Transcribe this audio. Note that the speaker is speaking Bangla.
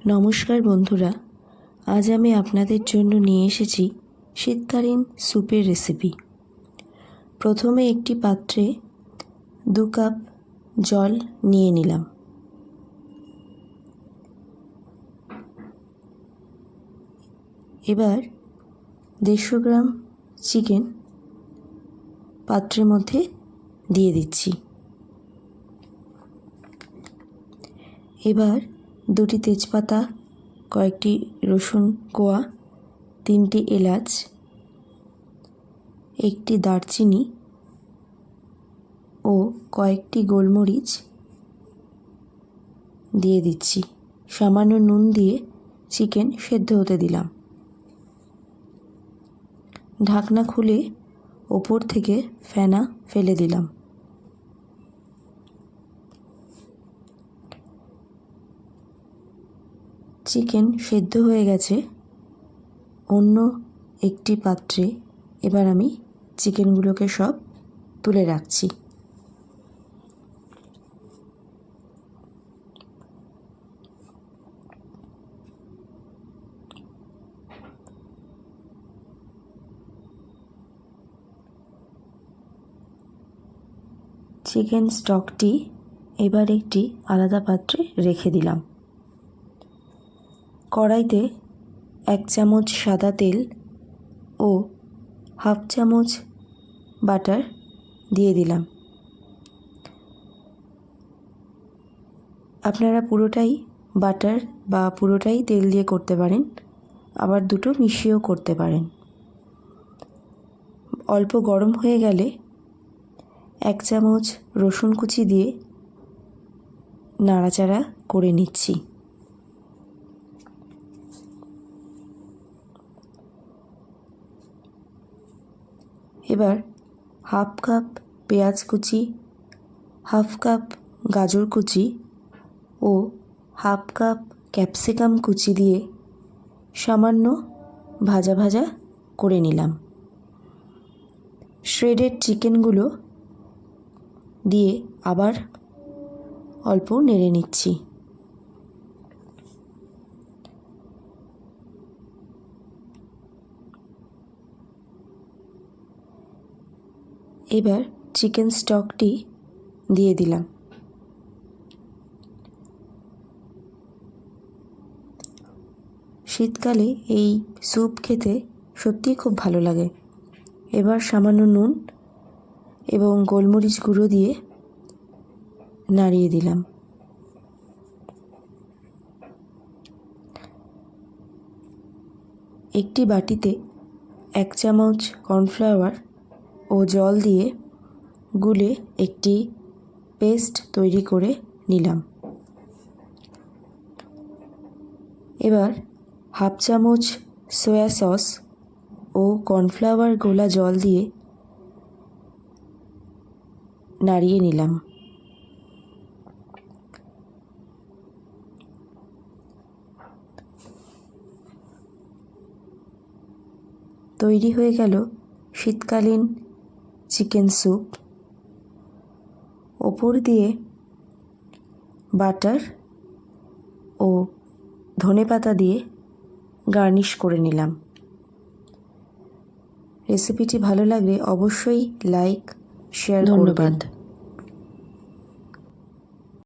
নমস্কার বন্ধুরা, আজ আমি আপনাদের জন্য নিয়ে এসেছি শীতকালীন স্যুপের রেসিপি। প্রথমে একটি পাত্রে 2 কাপ জল নিয়ে নিলাম। এবার 150 গ্রাম চিকেন পাত্রের মধ্যে দিয়ে দিচ্ছি। এবার 2টি তেজপাতা, কয়েকটি রসুন কোয়া, 3টি এলাচ, 1টি দারচিনি ও কয়েকটি গোলমরিচ দিয়ে দিচ্ছি। সামান্য নুন দিয়ে চিকেন সেদ্ধ হতে দিলাম। ঢাকনা খুলে ওপর থেকে ফেনা ফেলে দিলাম। চিকেন সেদ্ধ হয়ে গেছে। অন্য একটি পাত্রে এবার আমি চিকেনগুলোকে সব তুলে রাখছি। চিকেন স্টকটি এবার একটি আলাদা পাত্রে রেখে দিলাম। কড়াইতে 1 চামচ সাদা তেল ও 1/2 চামচ বাটার দিয়ে দিলাম। আপনারা পুরোটাই বাটার বা পুরোটাই তেল দিয়ে করতে পারেন, আবার দুটো মিশিয়েও করতে পারেন। অল্প গরম হয়ে গেলে 1 চামচ রসুন কুচি দিয়ে নাড়াচাড়া করে নিচ্ছি। এবার 1/2 কাপ পেঁয়াজ কুচি, 1/2 কাপ গাজর কুচি ও 1/2 কাপ ক্যাপসিকাম কুচি দিয়ে সামান্য ভাজা ভাজা করে নিলাম। শ্রেডেড চিকেনগুলো দিয়ে আবার অল্প নেড়ে নিচ্ছি। এবার চিকেন স্টকটি দিয়ে দিলাম। শীতকালে এই স্যুপ খেতে সত্যিই খুব ভালো লাগে। এবার সামান্য নুন এবং গোলমরিচ গুঁড়ো দিয়ে নাড়িয়ে দিলাম। একটি বাটিতে 1 চামচ কর্নফ্লাওয়ার ও জল দিয়ে গুলে একটি পেস্ট তৈরি করে নিলাম। এবার 1/2 চামচ সয়া সস ও কর্নফ্লাওয়ার গোলা জল দিয়ে নাড়িয়ে নিলাম। তৈরি হয়ে গেল শীতকালীন চিকেন স্যুপ। ওপর দিয়ে বাটার ও ধনেপাতা দিয়ে গার্নিশ করে নিলাম। রেসিপিটি ভালো লাগলে অবশ্যই লাইক, শেয়ার করবেন। ধন্যবাদ।